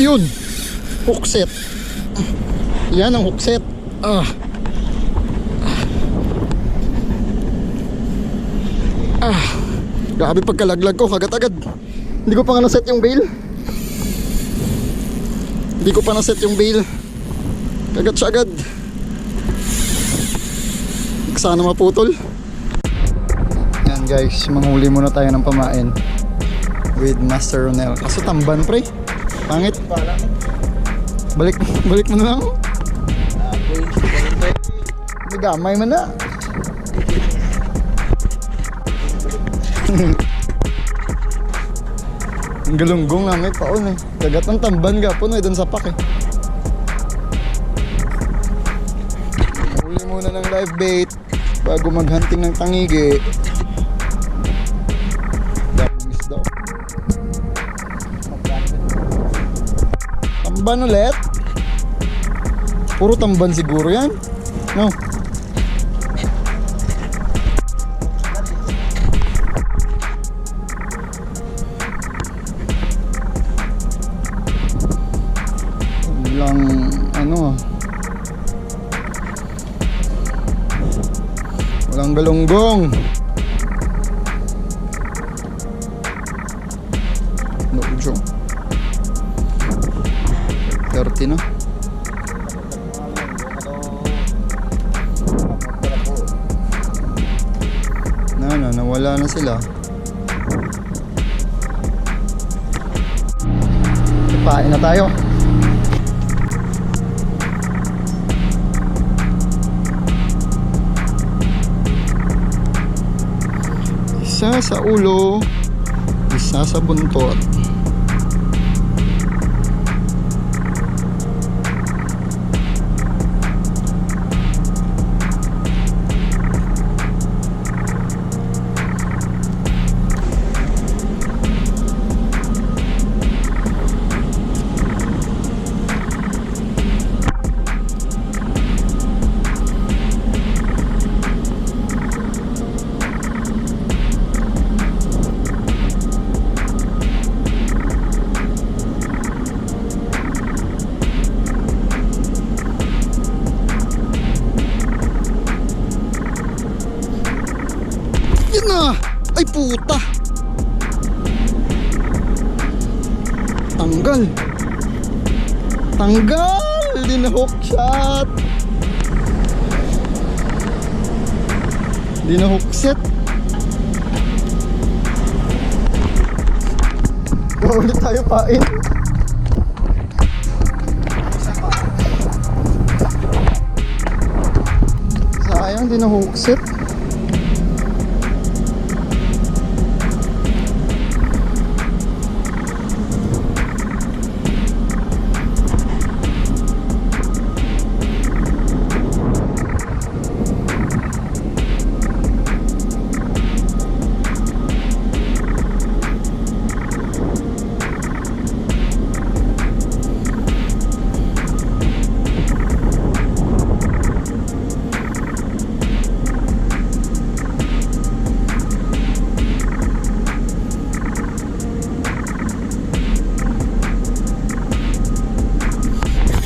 Yun, hookset. Yan ang hookset. Grabe pagkalaglag ko, kagat-agad. Hindi ko pa nga naset yung bail. Kagat siya agad. Sana maputol. Yan guys, manghuli muna tayo ng pamain with Master Ronel. Kaso tamban pre, pangit. Balik mo na lang. Gamay mo na. Ang galunggong na may paon eh. Kagat ng tamban gapon eh, dun sa pak eh. Huli muna ng live bait bago maghunting ng tangigi. Daming isda. Tamban ulit. Puro tamban siguro yan. No. Walang galunggong. No, Joe. 30 na. Nawala na sila. Ipain na tayo. Isa sa ulo, isa sa buntot. Ay puta. Tanggal. Di na hook shot. Di na hook set. Ulit tayo pain. Sayang di na hook set.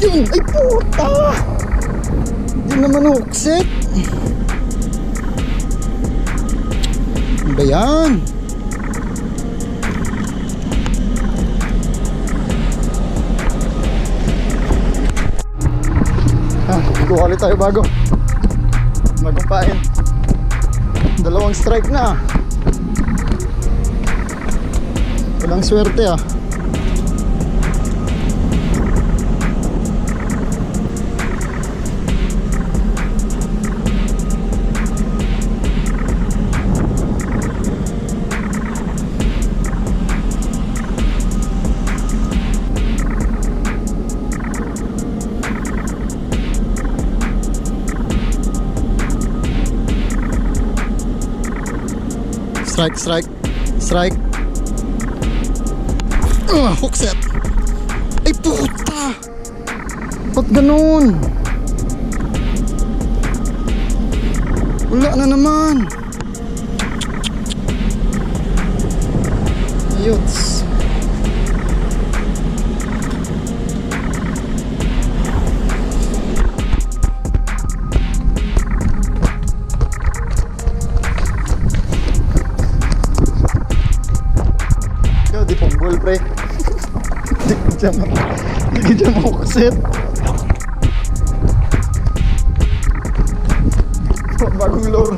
Yun! Ay puta! Hindi naman hookset. Ano ba yan? Kuha ulit tayo bagong pain. 2 strike na. Walang swerte ah. Strike. Hook set. Ay puta. Ba't ganun? Wala na naman. Ayuts. putol pre. Hindi ko dyan makukusit. Bagong lure.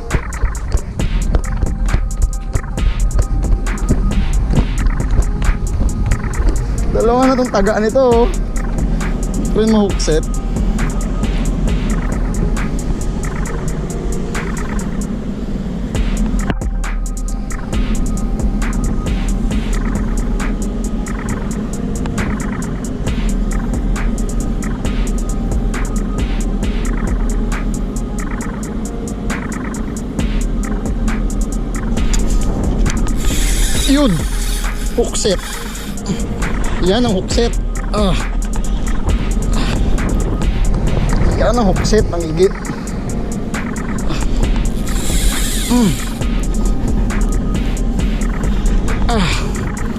Dalawa na itong taga nito oh. Ito yung mahukset. Yun, hookset. Yan ang hookset. Yan ang hookset, ang igit.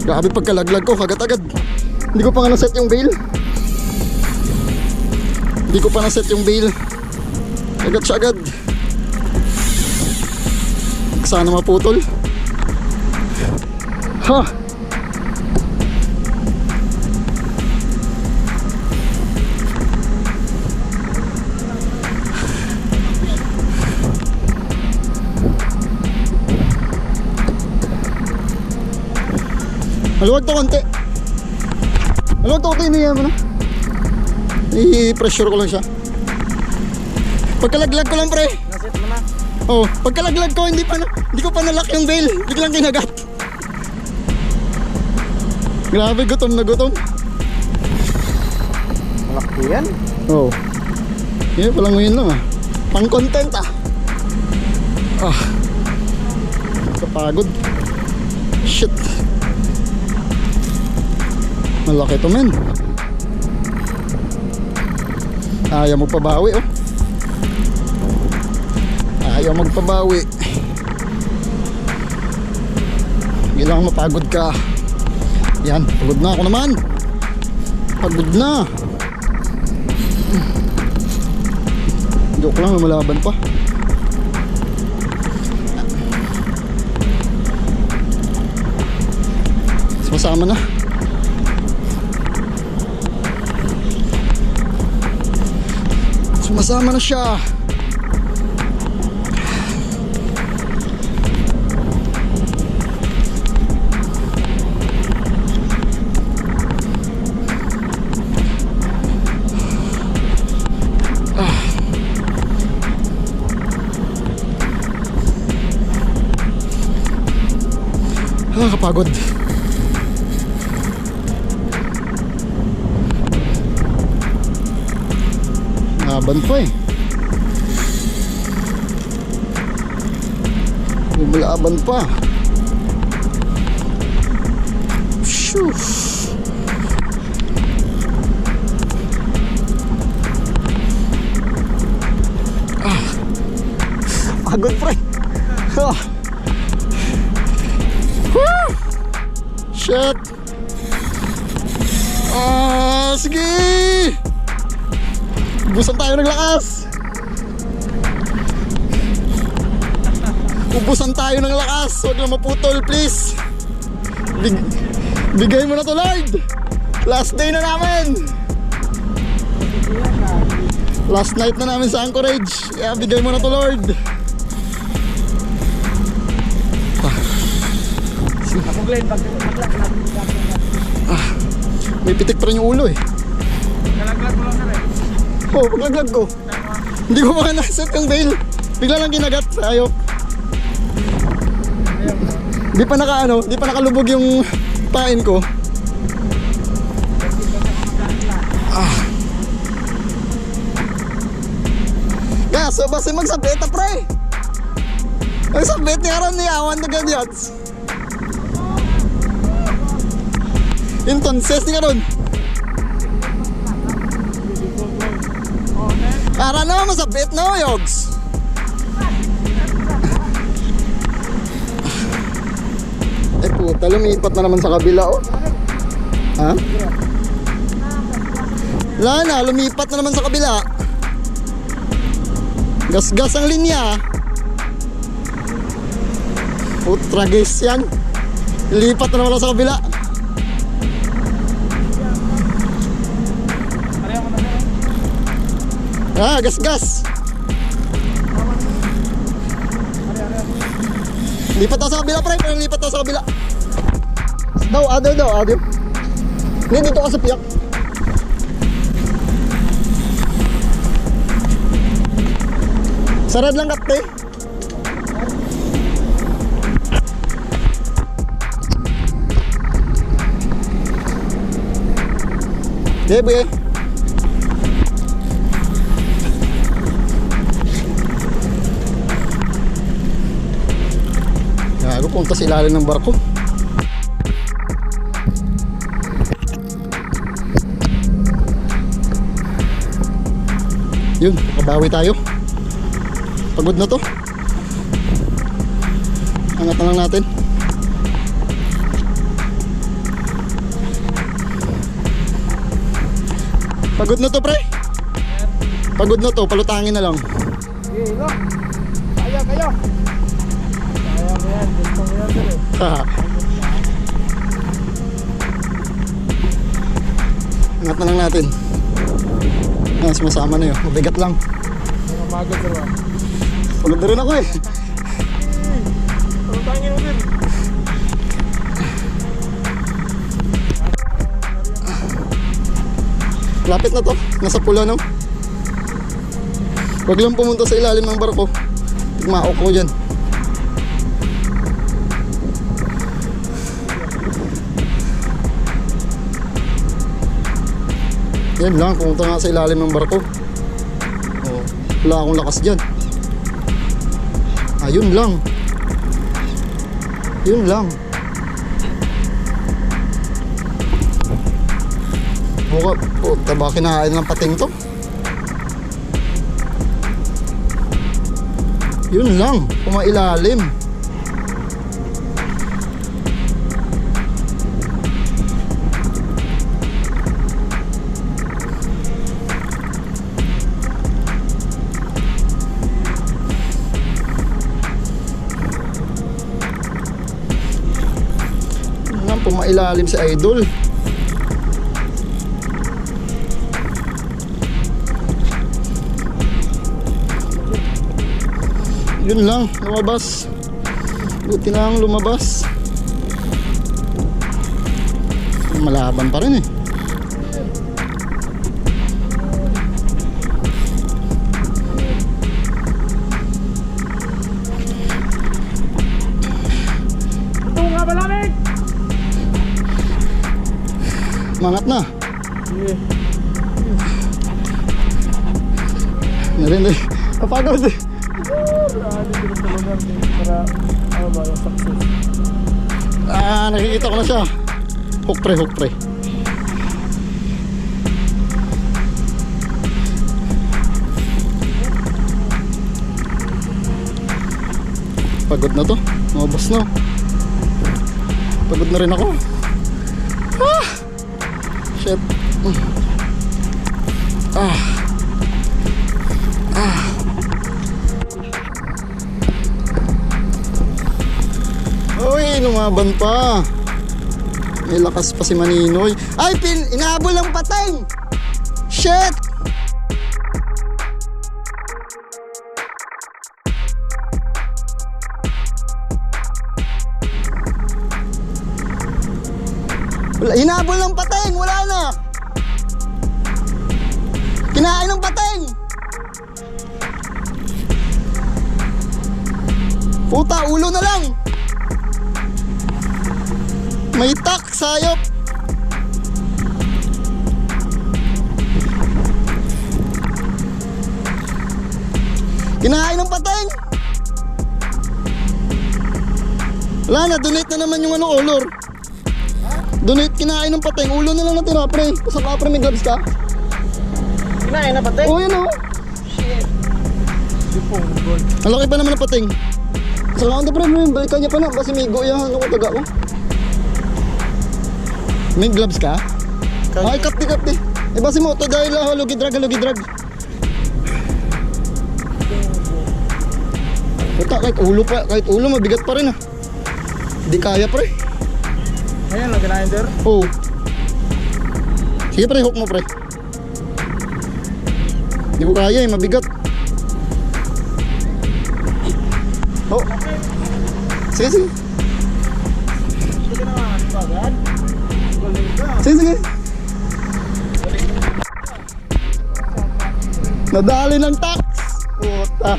Grabe pagkalaglag ko, agad-agad. Hindi ko pa nga naset yung bail. Hindi ko pa naset yung bail. Agad siya agad. Sana maputol. Ha! Maluwag to konti. Maluwag to konti, iniyan mo na. I-pressure ko lang siya. Pagkalaglag ko lang pre. Naset mo na. Oh, pagkalaglag ko hindi ko pa nalock yung bail. Biglang kinagat. Grabe, gutom na gutom. Malaki yan. Oo. Yeah, palang ngayon lang ah. Pang content ah. Kapagod. Shit. Malaki to men. Ayaw magpabawi oh. Ayaw magpabawi. Kailangan mapagod ka. Yan, pagod na ako naman. Pagod na. Joke lang, lumalaban pa. Sumasama na. Sumasama na siya. Nakakapagod. Laban pa eh. Lumalaban pa. Shoo. Pagod pre. Shit. Sige. Ubusan tayo ng lakas. Ubusan tayo ng lakas. Huwag lang maputol please. Bigay mo na to Lord. Last day na namin. Last night na namin sa Anchorage. Kaya bigay mo na to Lord. May pitik pa rin yung ulo eh. Nalaglag mo lang na rin. Oo, paglaglag ko. Hindi ko pa naset yung bail. Bigla lang kinagat. Ayok. Di pa nakalubog yung pain ko. Kaso basta magsabit na pre. Magsabit niya rin niyawan na ganyats. Entonces, tingnan ron. Para na masabit no, Yogs. Eh puta, lumipat na naman sa kabila oh. Ha? Wala na, lumipat na naman sa kabila. Gas-gas ang linya. Ultra guys yan. Lipat na naman sa kabila. Ah, gas. Lipat daw sa kabila, pre. Lipat daw sa kabila. Daw. Hindi, dito ka sa piyak. Sarad lang, kapte. Bebe. Gago, punta sa ilalim ng barko. Yun, kabawi tayo. Pagod na to. Angat na lang natin. Pagod na to, pre. Pagod na to, palutangin na lang. Sige, go. Kaya. Kaya mo yan. Gusto mo yan, sir. Angat na lang natin. Ah, sumasama na yun. Mabigat lang. Mga magod, sir. Pagod na rin ako eh. Palutangin mo din. Lapit na to. Nasa pula, no? Huwag lang pumunta sa ilalim ng barko. Maok mo dyan. Yan lang, pumunta nga sa ilalim ng barko. Oh, wala akong lakas dyan. Ayun lang. Yun lang. Puta ba kinain ng pating to? Yun lang, pumailalim. Yun lang, pumailalim si Idol. Yun lang, lumabas. Buti lang lumabas. Malaban pa rin eh. Ito nga ba lamig? Mangat na. Sige. Narinig. Kapagod eh. Para ano ba yung success? Ah, nakikita ko na siya. Hook pre. Pagod na to. Lumabas na. Pagod na rin ako. Ah! Shit. Uy, lumaban pa. May lakas pa si Maninoy. Ay, inahabol ang patay. Shit. Hinabol ng pateng, wala na. Kinain ng pateng. Puta, ulo na lang. May tak, sayop. Kinain ng pateng. Wala na, donate na naman yung olor. Donate, kinain ng pateng. Ulo na lang natira, pre. Sa ka, pre, may gloves ka? Kinain na patay? Oo, yan o. Shit. Dipong gold. Ang laki pa naman ng pateng. Sa ka, pre, balikan niya pa na. Basi migo yan. Ano ko taga ko? May gloves ka? Ay, kapti. Eh, basi mo, ito dahil halugi drag. Puta, kahit ulo, mabigat pa rin ah. Hindi kaya, pre. Ayan lang, kinain der. Oo. Sige, pre, hook mo, pre. Hindi ko kaya eh, mabigat. Oh. Sige, sige. Sige naman, bagad. Galing ka. Sige, sige. Nadali ng tax. Puta.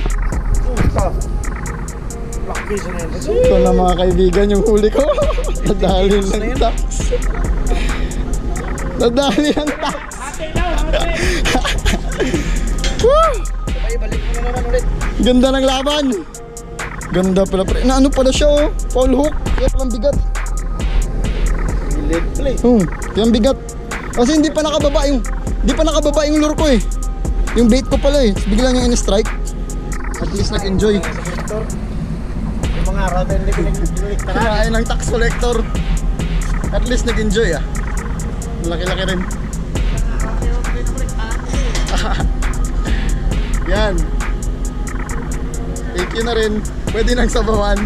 Puta. Lucky sa na yan. Ito na mga kaibigan yung huli ko. Nadali ng tax. Nadali ng tax. Woo! Sabay, balik mo na naman ulit. Ganda ng laban. Ganda pala pre. Na ano pala siya oh. Fall hook. Kaya palang bigat. Leg play. Kaya ang bigat. Kasi hindi pa nakababa yung lure ko eh. Yung bait ko pala eh. Bigla niya in-strike. At least nag-enjoy. Collector. Yung mga araw tayo hindi piniktaran. Kinain ng tax collector. At least nag-enjoy ah. Laki-laki rin. Yan. Thank you na rin. Pwede nang sabawan.